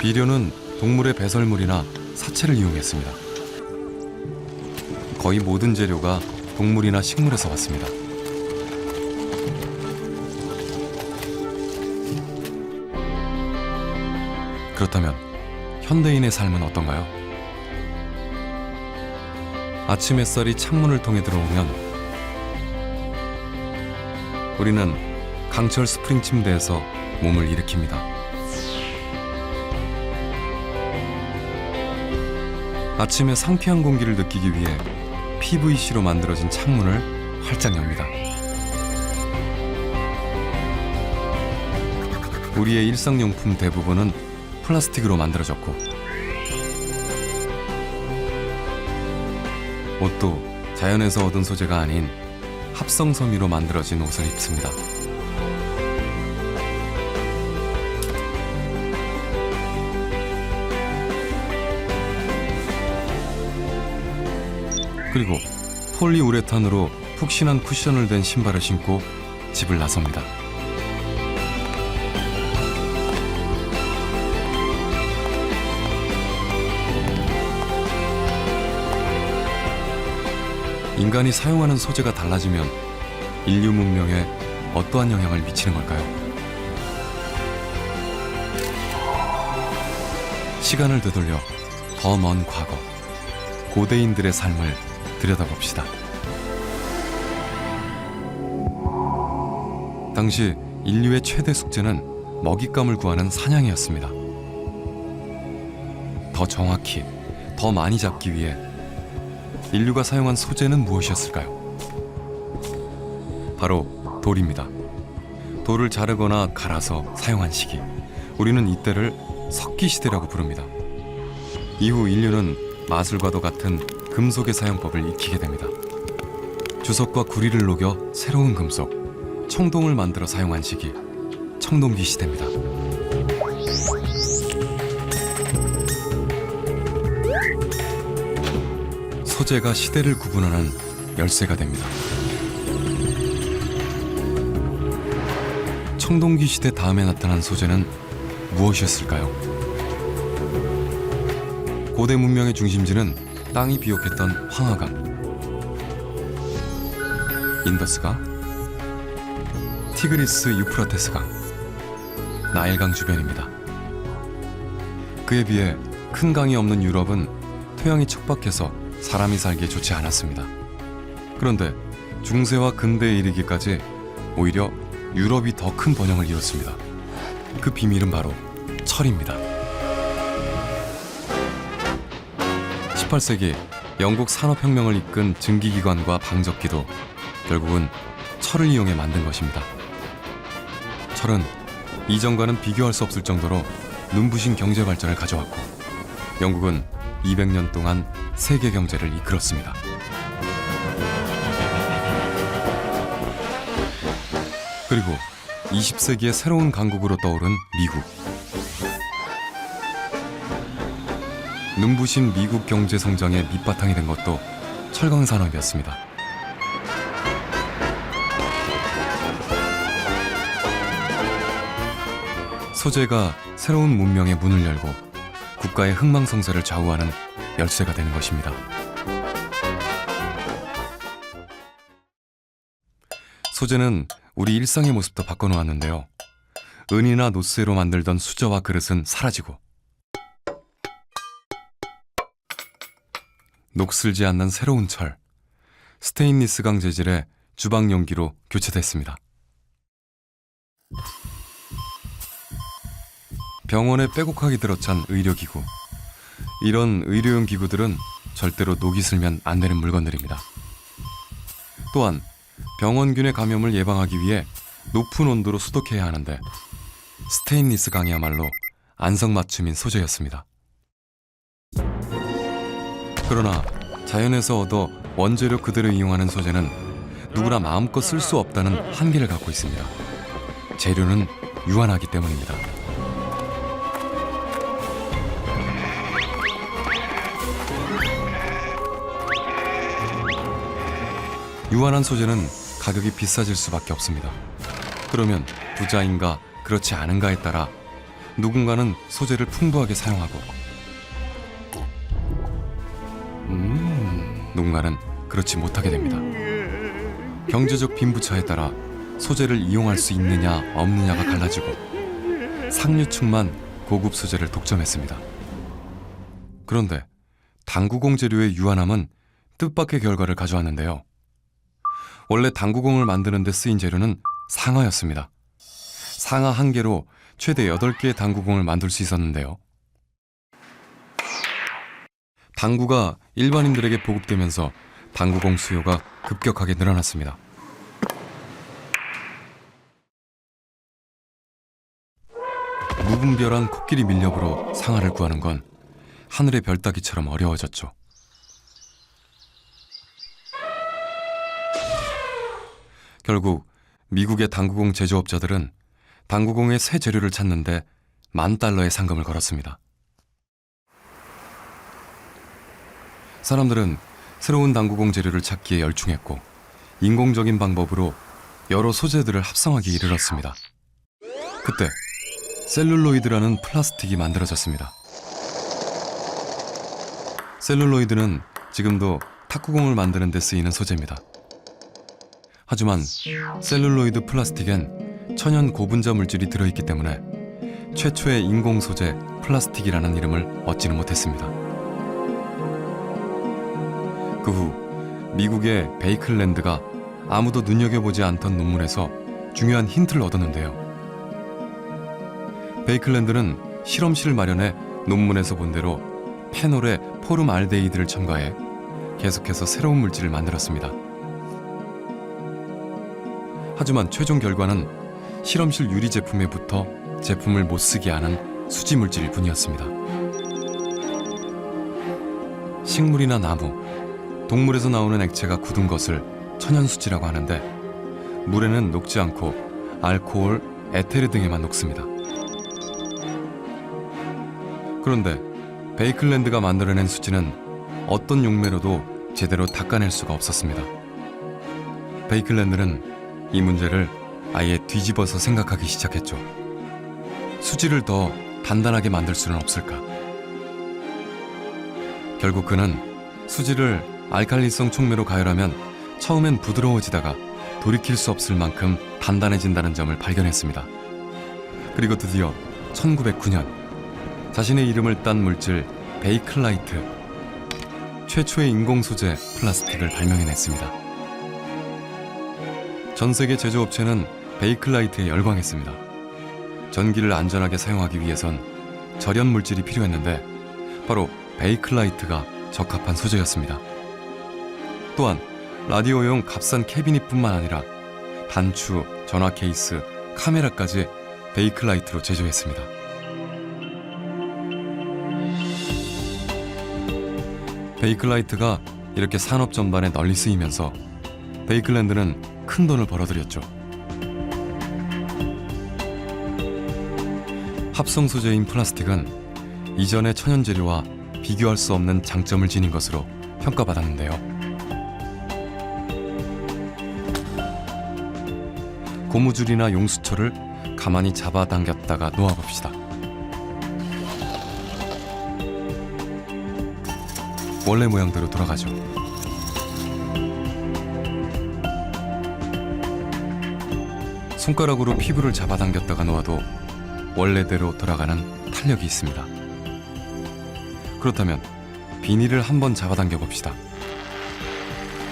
비료는 동물의 배설물이나 사체를 이용했습니다. 거의 모든 재료가 동물이나 식물에서 왔습니다. 그렇다면 현대인의 삶은 어떤가요? 아침 햇살이 창문을 통해 들어오면 우리는 강철 스프링 침대에서 몸을 일으킵니다. 아침에 상쾌한 공기를 느끼기 위해 PVC로 만들어진 창문을 활짝 엽니다. 우리의 일상용품 대부분은 플라스틱으로 만들어졌고 옷도 자연에서 얻은 소재가 아닌 합성 섬유로 만들어진 옷을 입습니다. 그리고 폴리우레탄으로 푹신한 쿠션을 댄 신발을 신고 집을 나섭니다. 인간이 사용하는 소재가 달라지면 인류 문명에 어떠한 영향을 미치는 걸까요? 시간을 되돌려 더 먼 과거, 고대인들의 삶을 들여다봅시다. 당시 인류의 최대 숙제는 먹잇감을 구하는 사냥이었습니다. 더 정확히, 더 많이 잡기 위해 인류가 사용한 소재는 무엇이었을까요? 바로 돌입니다. 돌을 자르거나 갈아서 사용한 시기, 우리는 이때를 석기시대라고 부릅니다. 이후 인류는 마술과도 같은 금속의 사용법을 익히게 됩니다. 주석과 구리를 녹여 새로운 금속, 청동을 만들어 사용한 시기, 청동기 시대입니다. 소재가 시대를 구분하는 열쇠가 됩니다. 청동기 시대 다음에 나타난 소재는 무엇이었을까요? 고대 문명의 중심지는 땅이 비옥했던 황하강, 인더스강, 티그리스 유프라테스강, 나일강 주변입니다. 그에 비해 큰 강이 없는 유럽은 토양이 척박해서 사람이 살기에 좋지 않았습니다. 그런데 중세와 근대에 이르기까지 오히려 유럽이 더 큰 번영을 이뤘습니다. 그 비밀은 바로 철입니다. 18세기 영국 산업혁명을 이끈 증기기관과 방적기도 결국은 철을 이용해 만든 것입니다. 철은 이전과는 비교할 수 없을 정도로 눈부신 경제 발전을 가져왔고 영국은 200년 동안 세계 경제를 이끌었습니다. 그리고 20세기의 새로운 강국으로 떠오른 미국. 눈부신 미국 경제 성장의 밑바탕이 된 것도 철강 산업이었습니다. 소재가 새로운 문명의 문을 열고 국가의 흥망성쇠를 좌우하는 열쇠가 되는 것입니다. 소재는 우리 일상의 모습도 바꿔놓았는데요. 은이나 노쇠로 만들던 수저와 그릇은 사라지고 녹슬지 않는 새로운 철, 스테인리스강 재질의 주방 용기로 교체됐습니다. 병원에 빼곡하게 들어찬 의료기구, 이런 의료용 기구들은 절대로 녹이 슬면 안 되는 물건들입니다. 또한 병원균의 감염을 예방하기 위해 높은 온도로 소독해야 하는데 스테인리스 강이야말로 안성맞춤인 소재였습니다. 그러나 자연에서 얻어 원재료 그대로 이용하는 소재는 누구나 마음껏 쓸 수 없다는 한계를 갖고 있습니다. 재료는 유한하기 때문입니다. 유한한 소재는 가격이 비싸질 수밖에 없습니다. 그러면 부자인가 그렇지 않은가에 따라 누군가는 소재를 풍부하게 사용하고 누군가는 그렇지 못하게 됩니다. 경제적 빈부차에 따라 소재를 이용할 수 있느냐 없느냐가 갈라지고 상류층만 고급 소재를 독점했습니다. 그런데 당구공 재료의 유한함은 뜻밖의 결과를 가져왔는데요. 원래 당구공을 만드는 데 쓰인 재료는 상아였습니다. 상아 한 개로 최대 8개의 당구공을 만들 수 있었는데요. 당구가 일반인들에게 보급되면서 당구공 수요가 급격하게 늘어났습니다. 무분별한 코끼리 밀렵으로 상아를 구하는 건 하늘의 별 따기처럼 어려워졌죠. 결국 미국의 당구공 제조업자들은 당구공의 새 재료를 찾는데 $10,000의 상금을 걸었습니다. 사람들은 새로운 당구공 재료를 찾기에 열중했고 인공적인 방법으로 여러 소재들을 합성하기 이르렀습니다. 그때 셀룰로이드라는 플라스틱이 만들어졌습니다. 셀룰로이드는 지금도 탁구공을 만드는 데 쓰이는 소재입니다. 하지만 셀룰로이드 플라스틱엔 천연 고분자 물질이 들어있기 때문에 최초의 인공 소재 플라스틱이라는 이름을 얻지는 못했습니다. 그 후 미국의 베이클랜드가 아무도 눈여겨보지 않던 논문에서 중요한 힌트를 얻었는데요. 베이클랜드는 실험실을 마련해 논문에서 본 대로 페놀에 포름알데히드를 첨가해 계속해서 새로운 물질을 만들었습니다. 하지만 최종 결과는 실험실 유리 제품에 붙어 제품을 못쓰게 하는 수지 물질일 뿐이었습니다. 식물이나 나무, 동물에서 나오는 액체가 굳은 것을 천연수지라고 하는데 물에는 녹지 않고 알코올, 에테르 등에만 녹습니다. 그런데 베이클랜드가 만들어낸 수지는 어떤 용매로도 제대로 닦아낼 수가 없었습니다. 베이클랜드는 이 문제를 아예 뒤집어서 생각하기 시작했죠. 수지를 더 단단하게 만들 수는 없을까? 결국 그는 수지를 알칼리성 촉매로 가열하면 처음엔 부드러워지다가 돌이킬 수 없을 만큼 단단해진다는 점을 발견했습니다. 그리고 드디어 1909년 자신의 이름을 딴 물질 베이클라이트, 최초의 인공 소재 플라스틱을 발명해냈습니다. 전 세계 제조업체는 베이클라이트에 열광했습니다. 전기를 안전하게 사용하기 위해선 절연 물질이 필요했는데 바로 베이클라이트가 적합한 소재였습니다. 또한 라디오용 값싼 캐비닛뿐만 아니라 단추, 전화 케이스, 카메라까지 베이클라이트로 제조했습니다. 베이클라이트가 이렇게 산업 전반에 널리 쓰이면서 베이클랜드는 큰 돈을 벌어들였죠. 합성 소재인 플라스틱은 이전의 천연 재료와 비교할 수 없는 장점을 지닌 것으로 평가받았는데요. 고무줄이나 용수철을 가만히 잡아당겼다가 놓아봅시다. 원래 모양대로 돌아가죠. 손가락으로 피부를 잡아당겼다가 놓아도 원래대로 돌아가는 탄력이 있습니다. 그렇다면 비닐을 한번 잡아당겨 봅시다.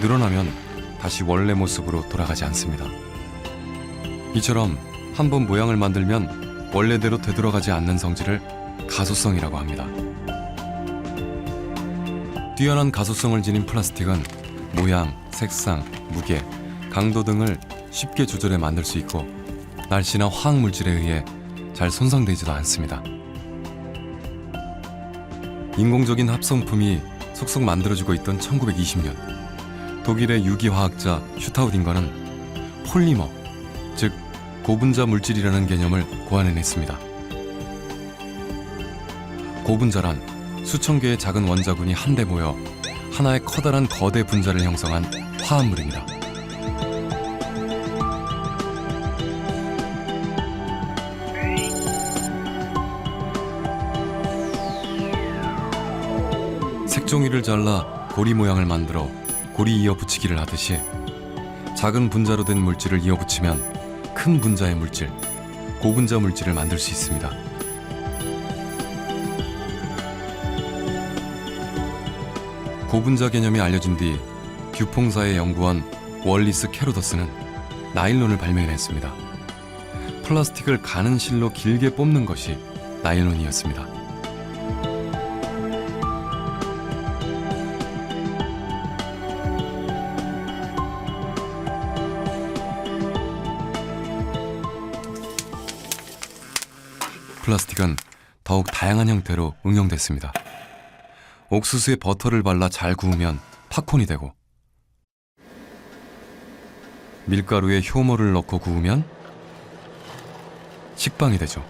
늘어나면 다시 원래 모습으로 돌아가지 않습니다. 이처럼 한번 모양을 만들면 원래대로 되돌아가지 않는 성질을 가소성이라고 합니다. 뛰어난 가소성을 지닌 플라스틱은 모양, 색상, 무게, 강도 등을 쉽게 조절해 만들 수 있고 날씨나 화학 물질에 의해 잘 손상되지도 않습니다. 인공적인 합성품이 속속 만들어지고 있던 1920년 독일의 유기화학자 슈타우딩거는 폴리머, 즉 고분자 물질이라는 개념을 고안해냈습니다. 고분자란 수천 개의 작은 원자군이 한데 모여 하나의 커다란 거대 분자를 형성한 화합물입니다. 색종이를 잘라 고리 모양을 만들어 고리 이어 붙이기를 하듯이 작은 분자로 된 물질을 이어 붙이면 큰 분자의 물질, 고분자 물질을 만들 수 있습니다. 고분자 개념이 알려진 뒤 듀퐁사의 연구원 월리스 캐로더스는 나일론을 발명했습니다. 플라스틱을 가는 실로 길게 뽑는 것이 나일론이었습니다. 플라스틱은 더욱 다양한 형태로 응용됐습니다. 옥수수에 버터를 발라 잘 구우면 팝콘이 되고, 밀가루에 효모를 넣고 구우면 식빵이 되죠.